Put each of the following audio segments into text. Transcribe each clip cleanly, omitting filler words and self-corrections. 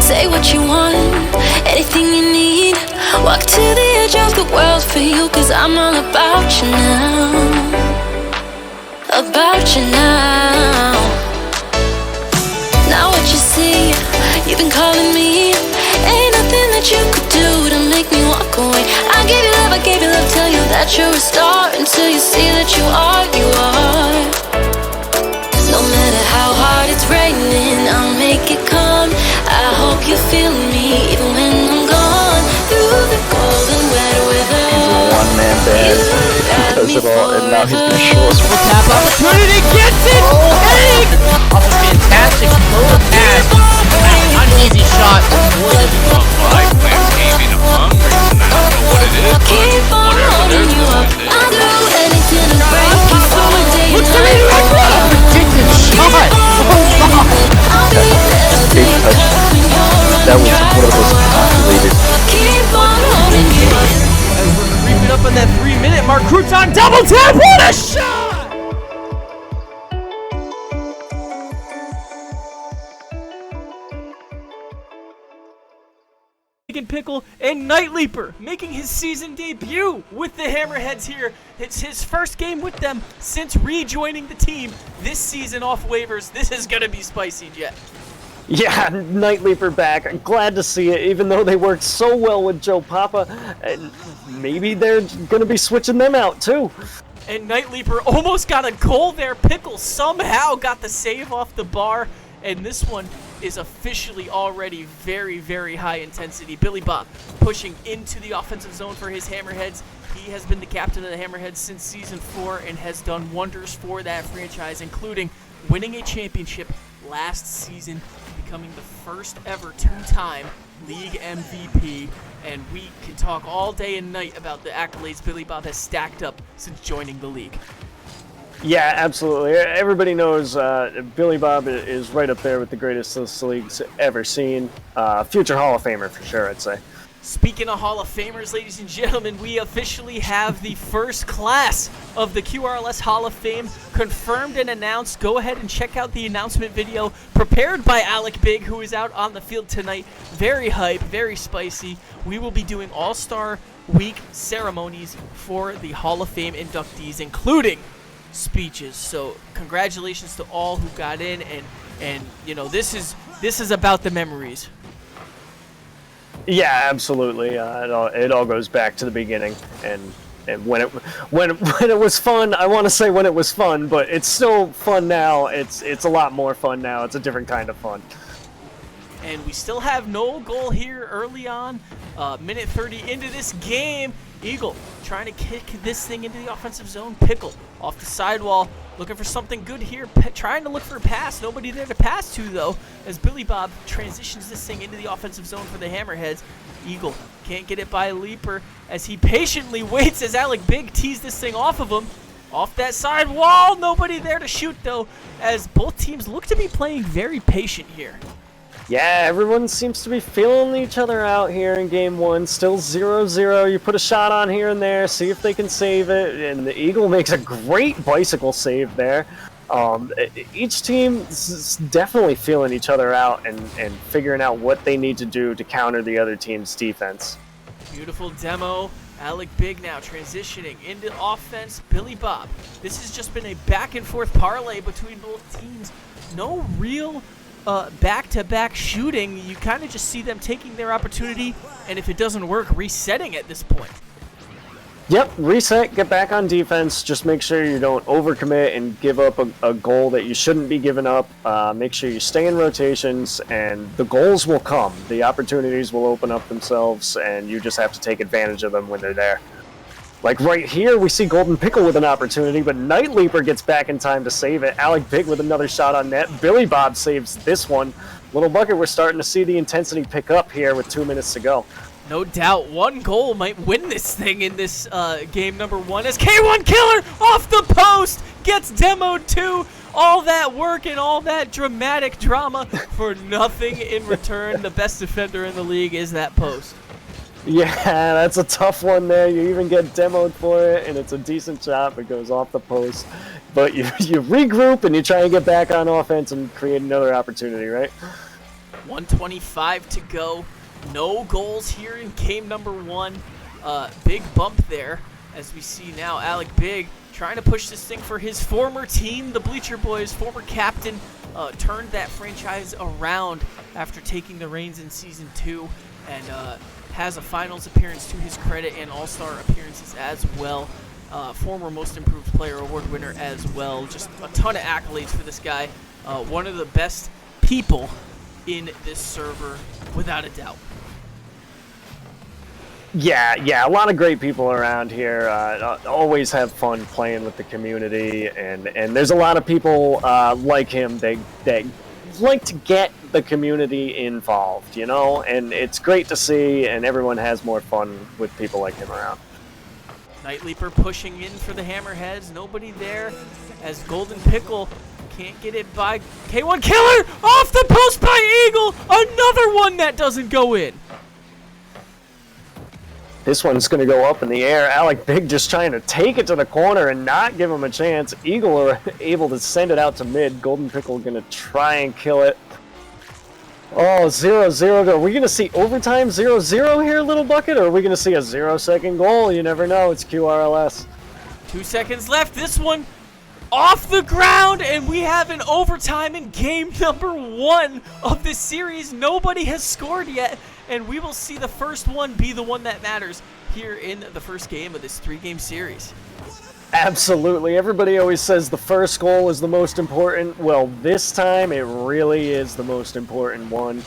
Say what you want, anything you need. Walk to the edge of the world for you, 'cause I'm all about you now. About you now. Now what you see, you've been calling me. Ain't nothing that you could do to make me walk away. I gave you love, tell you that you're a star, until you see that you are. No matter how hard it's raining, I'll make it come. I hope you feel me, even when I'm gone. Through the cold and wet weather. He's a one-man band. He does it all, and now he's gonna show us. Tap opportunity, gets it! Hey! Off a fantastic low pass. An uneasy shot. Keep on holding you up. I'll do anything to break you for a day. Look at me, ridiculous shot! I'll be there. Big touch. That was one of the most calculated. Keep on holding you up. As we're creeping up on that 3-minute mark, Crouton double tap, what a shot! Pickle and Night Leaper making his season debut with the Hammerheads here. It's his first game with them since rejoining the team this season off waivers. This is gonna be spicy, Jet. Yeah, Night Leaper back. I'm glad to see it, even though they worked so well with Joe Papa. Maybe they're gonna be switching them out too. And Night Leaper almost got a goal there. Pickle somehow got the save off the bar, and this one is officially already very, very high intensity. Billy Bob pushing into the offensive zone for his Hammerheads. He has been the captain of the Hammerheads since Season 4 and has done wonders for that franchise, including winning a championship last season, becoming the first ever two-time league MVP. And we can talk all day and night about the accolades Billy Bob has stacked up since joining the league. Yeah, absolutely. Everybody knows Billy Bob is right up there with the greatest this league's ever seen. Future Hall of Famer for sure, I'd say. Speaking of Hall of Famers, ladies and gentlemen, we officially have the first class of the QRLS Hall of Fame confirmed and announced. Go ahead and check out the announcement video prepared by Alec Big, who is out on the field tonight. Very hype, very spicy. We will be doing All-Star Week ceremonies for the Hall of Fame inductees, including speeches. So congratulations to all who got in, and you know, this is about the memories. Yeah, absolutely. It all goes back to the beginning, and when it was fun. I want to say when it was fun, but it's still fun now. It's a lot more fun now. It's a different kind of fun. And we still have no goal here early on. Minute 30 into this game. Eagle trying to kick this thing into the offensive zone. Pickle off the sidewall, looking for something good here. Trying to look for a pass. Nobody there to pass to, though, as Billy Bob transitions this thing into the offensive zone for the Hammerheads. Eagle can't get it by Leaper as he patiently waits as Alec Big tees this thing off of him. Off that side wall. Nobody there to shoot, though, as both teams look to be playing very patient here. Yeah, everyone seems to be feeling each other out here in Game 1. Still 0-0. You put a shot on here and there, see if they can save it. And the Eagle makes a great bicycle save there. Each team is definitely feeling each other out and figuring out what they need to do to counter the other team's defense. Beautiful demo. Alec Big now transitioning into offense. Billy Bob. This has just been a back-and-forth parlay between both teams. No real back-to-back shooting. You kind of just see them taking their opportunity, and if it doesn't work, resetting at this point. Yep, reset, get back on defense. Just make sure you don't overcommit and give up a goal that you shouldn't be giving up. Make sure you stay in rotations, and the goals will come. The opportunities will open up themselves, and you just have to take advantage of them when they're there. Like right here, we see Golden Pickle with an opportunity, but Night Leaper gets back in time to save it. Alec Big with another shot on net. Billy Bob saves this one. Little Bucket, we're starting to see the intensity pick up here with 2 minutes to go. No doubt, one goal might win this thing in this game number 1 as K1 Killer off the post gets demoed too. All that work and all that dramatic drama for nothing in return. The best defender in the league is that post. Yeah, that's a tough one there. You even get demoed for it, and it's a decent shot, but goes off the post. but you regroup and you try and get back on offense and create another opportunity, right? 1:25 to go. No goals here in game number 1. Big bump there, as we see now Alec Big trying to push this thing for his former team, the Bleacher Boys. Former captain, turned that franchise around after taking the reins in Season 2, and has a finals appearance to his credit and all-star appearances as well. Former Most Improved Player Award winner as well. Just a ton of accolades for this guy. One of the best people in this server, without a doubt. Yeah, a lot of great people around here. Always have fun playing with the community, and there's a lot of people like him that like to get the community involved, you know, and it's great to see, and everyone has more fun with people like him around. Night Leaper pushing in for the Hammerheads. Nobody there as Golden Pickle can't get it by K1 Killer. Off the post by Eagle. Another one that doesn't go in. This one's going to go up in the air. Alec Big just trying to take it to the corner and not give him a chance. Eagle are able to send it out to mid. Golden Pickle going to try and kill it. Oh, 0-0. Are we going to see overtime 0-0 here, Little Bucket? Or are we going to see a 0-second goal? You never know. It's QRLS. 2 seconds left. This one off the ground, and we have an overtime in game number 1 of this series. Nobody has scored yet, and we will see the first one be the one that matters here in the first game of this 3-game series. Absolutely. Everybody always says the first goal is the most important. Well, this time it really is the most important one.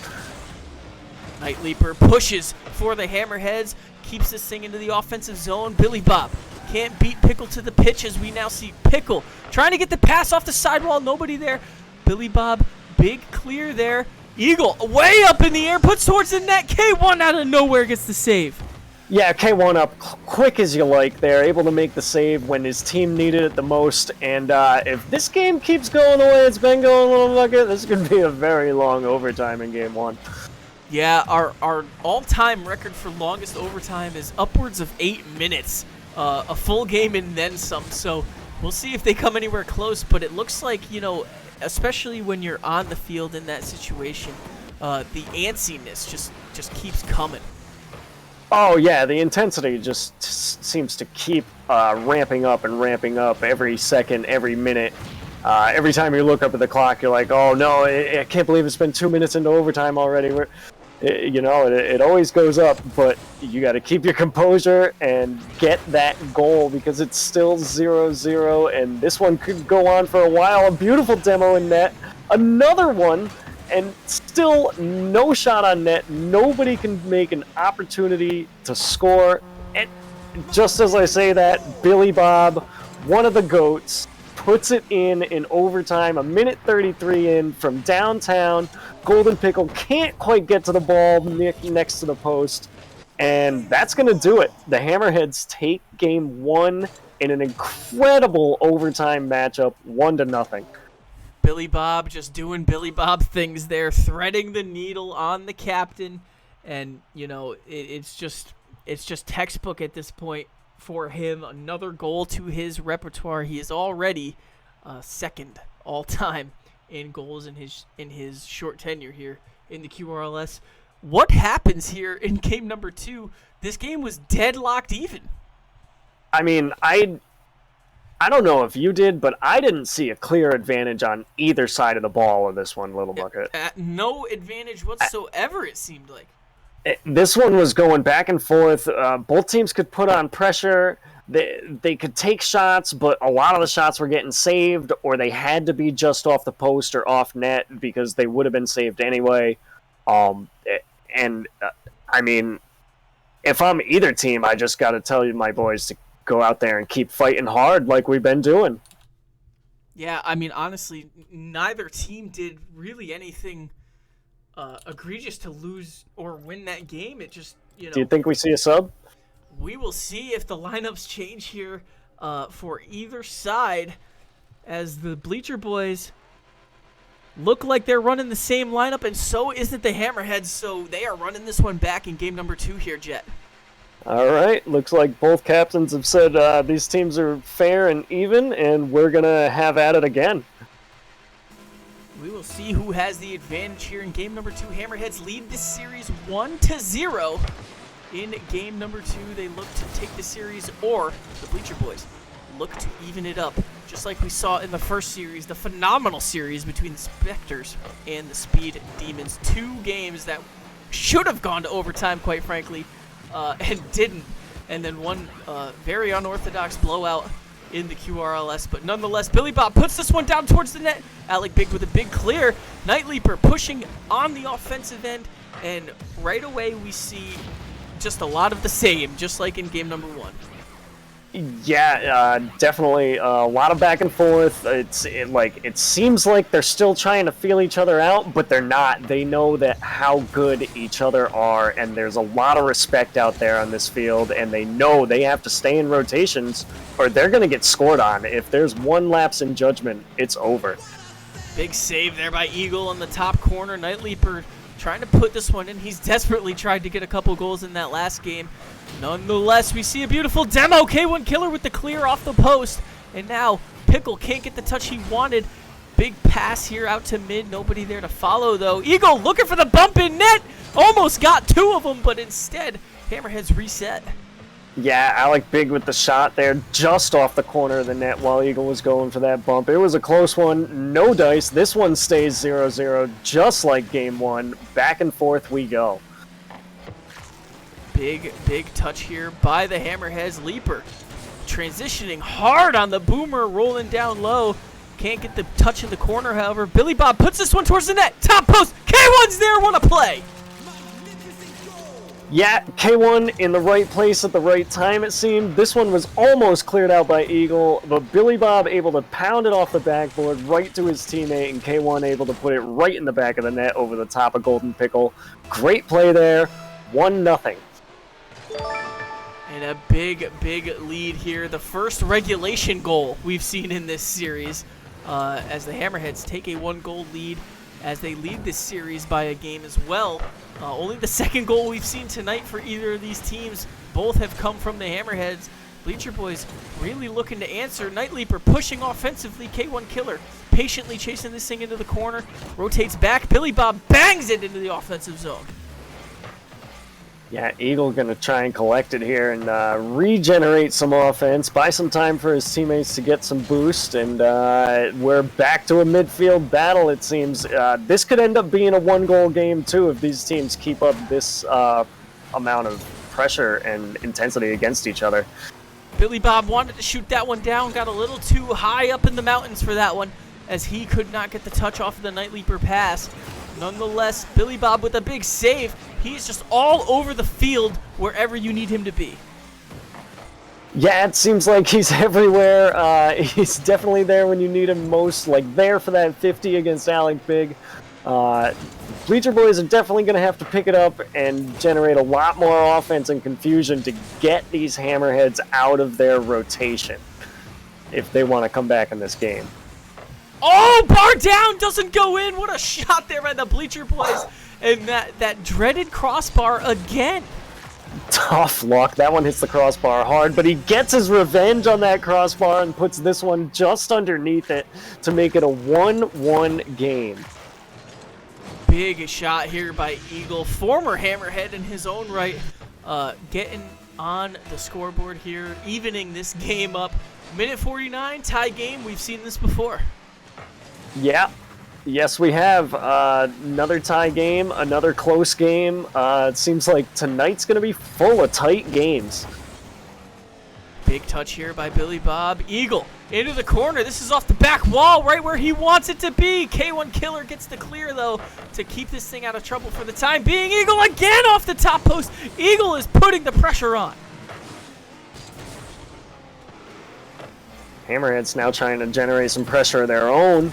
Night Leaper pushes for the Hammerheads, keeps this thing into the offensive zone. Billy Bob can't beat Pickle to the pitch, as we now see Pickle trying to get the pass off the sidewall. Nobody there. Billy Bob, big clear there. Eagle way up in the air, puts towards the net. K1 out of nowhere gets the save. Yeah, K1 up quick as you like there, able to make the save when his team needed it the most. And if this game keeps going the way it's been going, Little Bucket, this is going to be a very long overtime in game 1. Yeah, our all-time record for longest overtime is upwards of 8 minutes. A full game and then some. So we'll see if they come anywhere close. But it looks like, you know, especially when you're on the field in that situation, the antsiness just keeps coming. Oh, yeah, the intensity just seems to keep ramping up every second, every minute. Every time you look up at the clock, you're like, oh, no, I can't believe it's been 2 minutes into overtime already. It always goes up, but you got to keep your composure and get that goal because it's still 0-0, and this one could go on for a while. A beautiful demo in net. Another one. And still no shot on net. Nobody can make an opportunity to score. And just as I say that, Billy Bob, one of the GOATs, puts it in overtime, a minute 33 in from downtown. Golden Pickle can't quite get to the ball next to the post. And that's going to do it. The Hammerheads take game 1 in an incredible overtime matchup, 1-0. Billy Bob just doing Billy Bob things there, threading the needle on the captain, and you know it's just textbook at this point for him. Another goal to his repertoire. He is already second all time in goals in his short tenure here in the QRLS. What happens here in game number 2? This game was deadlocked even. I mean, I don't know if you did, but I didn't see a clear advantage on either side of the ball in this one, Little Bucket. No advantage whatsoever, it seemed like. This one was going back and forth. Both teams could put on pressure. They could take shots, but a lot of the shots were getting saved, or they had to be just off the post or off net because they would have been saved anyway. I mean, if I'm either team, I just got to tell you, my boys, to go out there and keep fighting hard like we've been doing. Yeah, I mean, honestly, neither team did really anything egregious to lose or win that game. It just, you know. Do you think we see a sub? We will see if the lineups change here for either side, as the Bleacher Boys look like they're running the same lineup, and so isn't the Hammerheads, so they are running this one back in game number 2 here, Jet. All right, looks like both captains have said these teams are fair and even, and we're going to have at it again. We will see who has the advantage here in game number 2. Hammerheads lead this series 1-0. In game number 2, they look to take the series, or the Bleacher Boys look to even it up. Just like we saw in the first series, the phenomenal series between the Spectres and the Speed Demons. 2 games that should have gone to overtime, quite frankly, and didn't. And then one very unorthodox blowout in the QRLS, but nonetheless, Billy Bob puts this one down towards the net. Alec Big with a big clear. Night Leaper pushing on the offensive end, and right away we see just a lot of the same, just like in game number 1. Yeah, definitely a lot of back and forth. It seems like they're still trying to feel each other out, but they're not. They know that how good each other are, and there's a lot of respect out there on this field, and they know they have to stay in rotations or they're going to get scored on. If there's one lapse in judgment, it's over. Big save there by Eagle in the top corner. Night Leaper trying to put this one in. He's desperately tried to get a couple goals in that last game. Nonetheless, we see a beautiful demo. K1 Killer with the clear off the post. And now Pickle can't get the touch he wanted. Big pass here out to mid. Nobody there to follow, though. Eagle looking for the bump in net. Almost got 2 of them, but instead, Hammerheads reset. Yeah, Alec Big with the shot there just off the corner of the net while Eagle was going for that bump. It was a close one. No dice. This one stays 0-0, just like game 1. Back and forth we go. Big touch here by the Hammerheads. Leaper transitioning hard on the boomer, rolling down low. Can't get the touch in the corner, however. Billy Bob puts this one towards the net. Top post. K1's there. What a play. Yeah, K1 in the right place at the right time, it seemed. This one was almost cleared out by Eagle, but Billy Bob able to pound it off the backboard right to his teammate, and K1 able to put it right in the back of the net over the top of Golden Pickle. Great play there. 1-0. And a big lead here. The first regulation goal we've seen in this series as the Hammerheads take a 1-goal lead as they lead this series by a game as well. Only the second goal we've seen tonight for either of these teams. Both have come from the Hammerheads. Bleacher Boys really looking to answer. Night Leaper pushing offensively. K1 Killer patiently chasing this thing into the corner. Rotates back. Billy Bob bangs it into the offensive zone. Yeah, Eagle going to try and collect it here and regenerate some offense, buy some time for his teammates to get some boost, and we're back to a midfield battle, it seems. This could end up being a 1-goal game, too, if these teams keep up this amount of pressure and intensity against each other. Billy Bob wanted to shoot that one down, got a little too high up in the mountains for that one, as he could not get the touch off of the Night Leaper pass. Nonetheless, Billy Bob with a big save. He's just all over the field wherever you need him to be. Yeah, it seems like he's everywhere. He's definitely there when you need him most, like there for that 50 against Alec Big. Bleacher Boys are definitely going to have to pick it up and generate a lot more offense and confusion to get these Hammerheads out of their rotation if they want to come back in this game. Oh, bar down, doesn't go in. What a shot there by the Bleacher Boys. And that dreaded crossbar again. Tough luck. That one hits the crossbar hard, but he gets his revenge on that crossbar and puts this one just underneath it to make it a 1-1 game. Big shot here by Eagle, former Hammerhead in his own right, getting on the scoreboard here, evening this game up. Minute 49, tie game. We've seen this before. Yeah. Yes, we have. Another tie game, another close game. It seems like tonight's going to be full of tight games. Big touch here by Billy Bob. Eagle into the corner. This is off the back wall, right where he wants it to be. K1 Killer gets the clear, though, to keep this thing out of trouble for the time being. Eagle again off the top post. Eagle is putting the pressure on. Hammerheads now trying to generate some pressure of their own.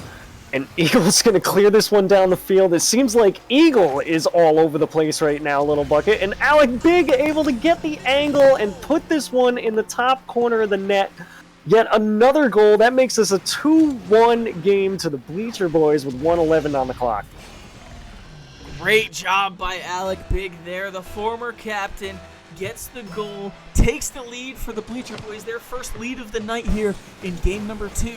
And Eagle's going to clear this one down the field. It seems like Eagle is all over the place right now, Little Bucket. And Alec Big able to get the angle and put this one in the top corner of the net. Yet another goal. That makes this a 2-1 game to the Bleacher Boys with 1:11 on the clock. Great job by Alec Big there, the former captain, gets the goal, takes the lead for the Bleacher Boys, their first lead of the night here in game number 2,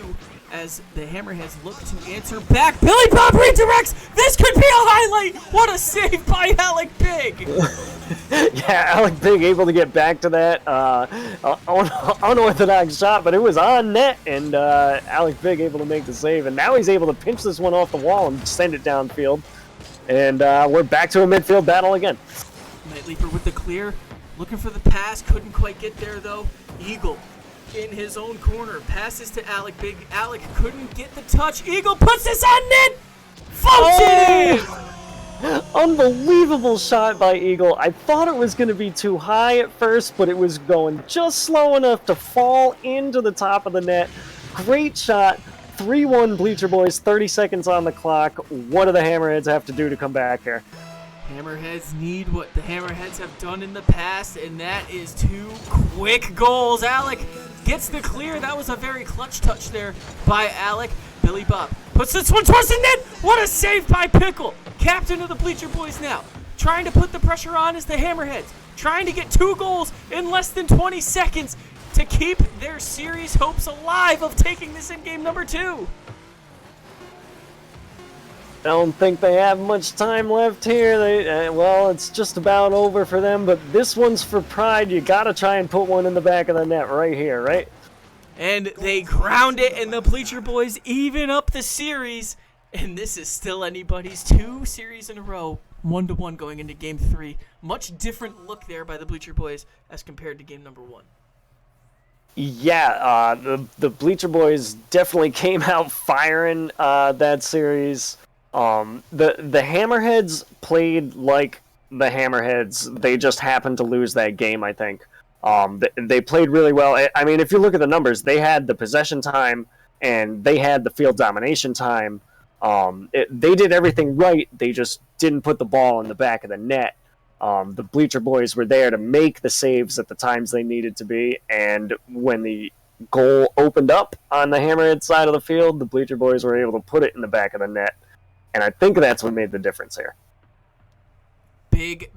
as the Hammerheads look to answer back. Billy Bob redirects! This could be a highlight! What a save by Alec Big! Yeah, Alec Big able to get back to that unorthodox shot, but it was on net, and Alec Big able to make the save, and now he's able to pinch this one off the wall and send it downfield, and we're back to a midfield battle again. Night Leaper with the clear, looking for the pass, couldn't quite get there though. Eagle in his own corner, passes to Alec Big. Alec couldn't get the touch. Eagle puts this on net! Floats it in! Unbelievable shot by Eagle. I thought it was going to be too high at first, but it was going just slow enough to fall into the top of the net. Great shot. 3-1 Bleacher Boys, 30 seconds on the clock. What do the Hammerheads have to do to come back here? Hammerheads need what the Hammerheads have done in the past, and that is 2 quick goals. Alec gets the clear. That was a very clutch touch there by Alec. Billy Bob puts this one towards the net. What a save by Pickle. Captain of the Bleacher Boys now. Trying to put the pressure on is the Hammerheads. Trying to get 2 goals in less than 20 seconds to keep their series hopes alive of taking this in game number 2. I don't think they have much time left here. Well, it's just about over for them, but this one's for pride. You got to try and put one in the back of the net right here, right? And they ground it, and the Bleacher Boys even up the series. And this is still anybody's 2 series in a row, 1-1 going into game 3. Much different look there by the Bleacher Boys as compared to game number 1. Yeah, the Bleacher Boys definitely came out firing that series. The Hammerheads played like the Hammerheads. They just happened to lose that game, I think. They played really well. I mean, if you look at the numbers, they had the possession time and they had the field domination time. They did everything right. They just didn't put the ball in the back of the net. The Bleacher Boys were there to make the saves at the times they needed to be, and when the goal opened up on the Hammerhead side of the field, the Bleacher Boys were able to put it in the back of the net. And I think that's what made the difference here. Big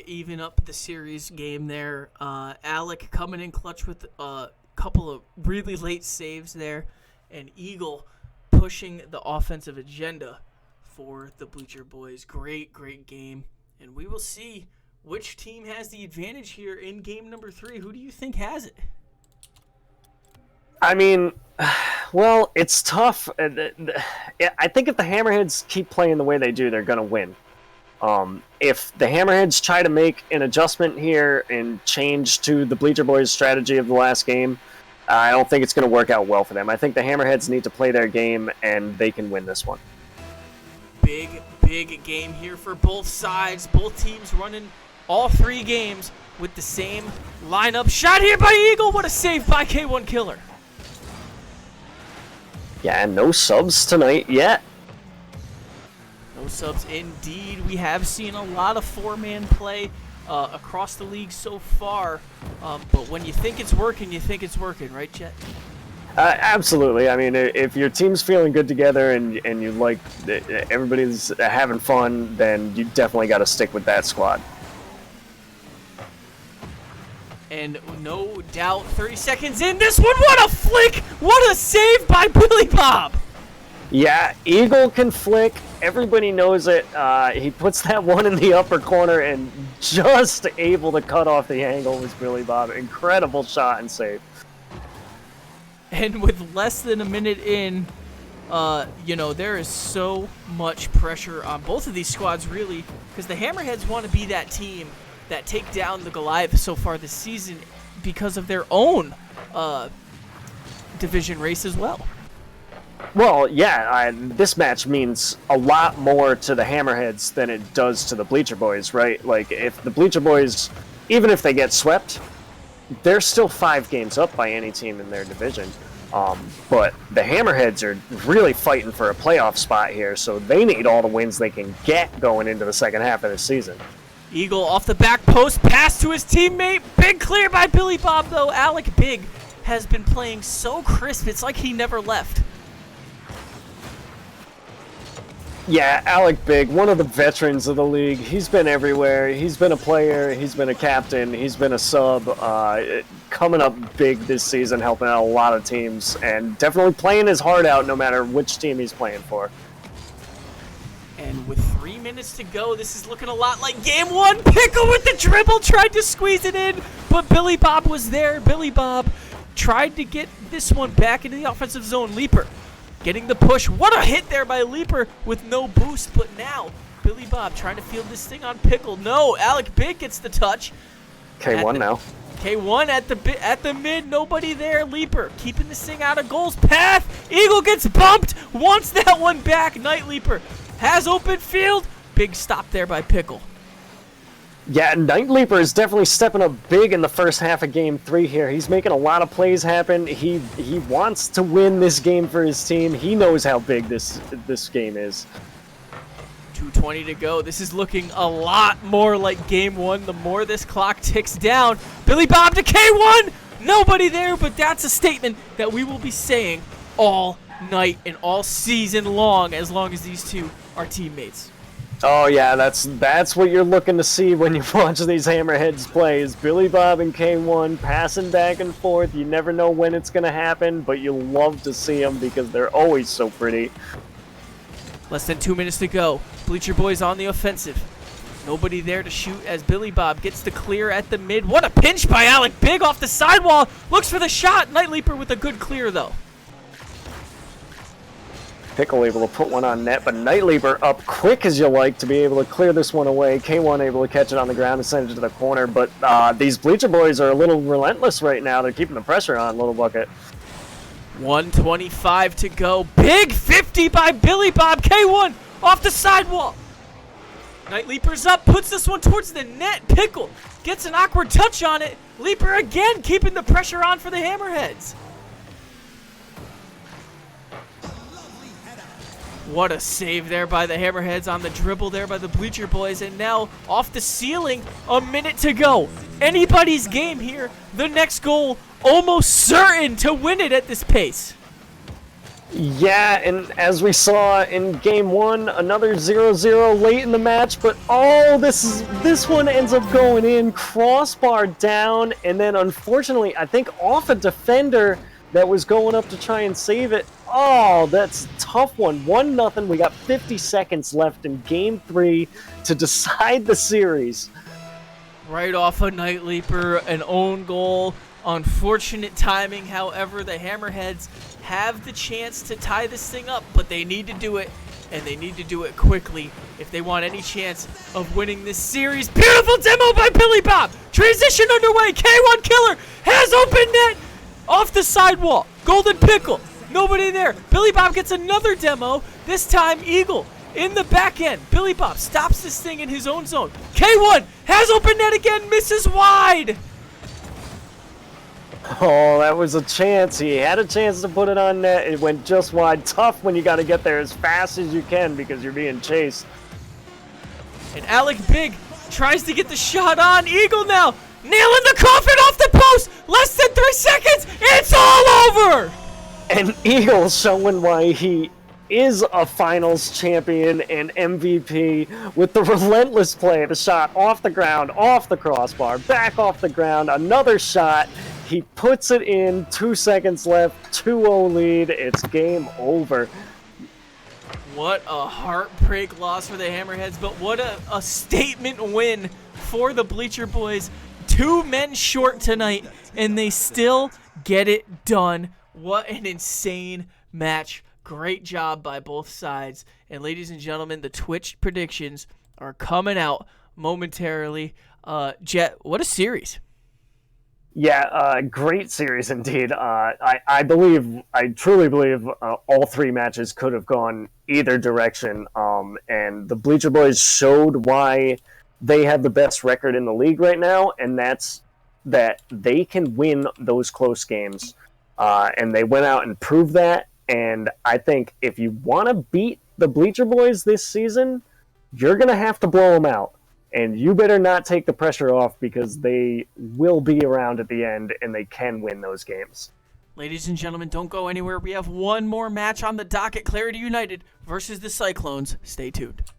even up the series game there. Alec coming in clutch with a couple of really late saves there. And Eagle pushing the offensive agenda for the Bleacher Boys. Great game. And we will see which team has the advantage here in game number 3. Who do you think has it? I mean, well, it's tough. I think if the Hammerheads keep playing the way they do, they're going to win. If the Hammerheads try to make an adjustment here and change to the Bleacher Boys' strategy of the last game, I don't think it's going to work out well for them. I think the Hammerheads need to play their game, and they can win this one. Big game here for both sides. Both teams running all 3 games with the same lineup. Shot here by Eagle. What a save by K1 Killer. Yeah, no subs tonight yet. No subs indeed. We have seen a lot of 4-man play across the league so far. But when you think it's working, you think it's working, right, Chet? Absolutely. I mean, if your team's feeling good together and you like everybody's having fun, then you definitely got to stick with that squad. And no doubt, 30 seconds in, this one, what a flick! What a save by Billy Bob! Yeah, Eagle can flick. Everybody knows it. He puts that one in the upper corner and just able to cut off the angle was Billy Bob. Incredible shot and save. And with less than a minute in, there is so much pressure on both of these squads, really, because the Hammerheads want to be that team that take down the Goliath so far this season because of their own division race as well. Well, yeah, this match means a lot more to the Hammerheads than it does to the Bleacher Boys, right? Like, if the Bleacher Boys, even if they get swept, they're still 5 games up by any team in their division. But the Hammerheads are really fighting for a playoff spot here, so they need all the wins they can get going into the second half of the season. Eagle off the back post, pass to his teammate. Big clear by Billy Bob, though. Alec Big has been playing so crisp, it's like he never left. Yeah, Alec Big, one of the veterans of the league. He's been everywhere. He's been a player. He's been a captain. He's been a sub. Coming up big this season, helping out a lot of teams, and definitely playing his heart out no matter which team he's playing for. And with 3 minutes to go, this is looking a lot like game one. Pickle with the dribble, tried to squeeze it in, but Billy Bob was there. Billy Bob tried to get this one back into the offensive zone. Leaper getting the push. What a hit there by Leaper with no boost, but now Billy Bob trying to field this thing on Pickle. No, Alec Big gets the touch. K1 now. K1 at the mid, nobody there. Leaper keeping this thing out of goals path. Eagle gets bumped, wants that one back. Night Leaper has open field. Big stop there by Pickle. Yeah, Night Leaper is definitely stepping up big in the first half of Game 3 here. He's making a lot of plays happen. He wants to win this game for his team. He knows how big this game is. 2:20 to go. This is looking a lot more like game one the more this clock ticks down. Billy Bob to K1. Nobody there, but that's a statement that we will be saying all night and all season long as these two are teammates. Oh yeah, that's what you're looking to see when you watch these Hammerheads play, is Billy Bob and K1 passing back and forth. You never know when it's going to happen, but you love to see them because they're always so pretty. Less than 2 minutes to go. Bleacher Boys on the offensive. Nobody there to shoot as Billy Bob gets the clear at the mid. What a pinch by Alec Big off the sidewall. Looks for the shot. Night Leaper with a good clear though. Pickle able to put one on net, but Night Leaper up quick as you like to be able to clear this one away. K1 able to catch it on the ground and send it to the corner, but these Bleacher Boys are a little relentless right now. They're keeping the pressure on Little Bucket. 1:25 to go. Big 50 by Billy Bob. K1 off the sidewall. Night Leaper's up, puts this one towards the net. Pickle gets an awkward touch on it. Leaper again keeping the pressure on for the Hammerheads. What a save there by the Hammerheads on the dribble there by the Bleacher Boys. And now off the ceiling, a minute to go. Anybody's game here. The next goal almost certain to win it at this pace. Yeah, and as we saw in game one, another 0-0 late in the match, but this one ends up going in, crossbar down, and then unfortunately, I think off a defender that was going up to try and save it. Oh, that's a tough one. 1-0. We got 50 seconds left in game 3 to decide the series. Right off a Night Leaper, an own goal. Unfortunate timing, however, the Hammerheads have the chance to tie this thing up, but they need to do it, and they need to do it quickly if they want any chance of winning this series. Beautiful demo by Billy Bob. Transition underway. K1 Killer has open net off the sidewall. Golden Pickle. Nobody there. Billy Bob gets another demo. This time Eagle in the back end. Billy Bob stops this thing in his own zone. K1 has open net again. Misses wide. Oh, that was a chance. He had a chance to put it on net. It went just wide. Tough when you got to get there as fast as you can because you're being chased. And Alec Big tries to get the shot on. Eagle now nailing the coffin off the post. Less than 3 seconds. It's all over. And Eagle showing why he is a finals champion and MVP with the relentless play. The shot off the ground, off the crossbar, back off the ground, another shot. He puts it in, 2 seconds left, 2-0 lead. It's game over. What a heartbreak loss for the Hammerheads, but what a statement win for the Bleacher Boys. 2 men short tonight, and they still get it done. What an insane match. Great job by both sides. And ladies and gentlemen, the Twitch predictions are coming out momentarily. Jet, what a series. Yeah, great series indeed. I truly believe all 3 matches could have gone either direction. And the Bleacher Boys showed why they have the best record in the league right now, and that's that they can win those close games. And they went out and proved that. And I think if you want to beat the Bleacher Boys this season, you're going to have to blow them out. And you better not take the pressure off because they will be around at the end and they can win those games. Ladies and gentlemen, don't go anywhere. We have one more match on the docket. Clarity United versus the Cyclones. Stay tuned.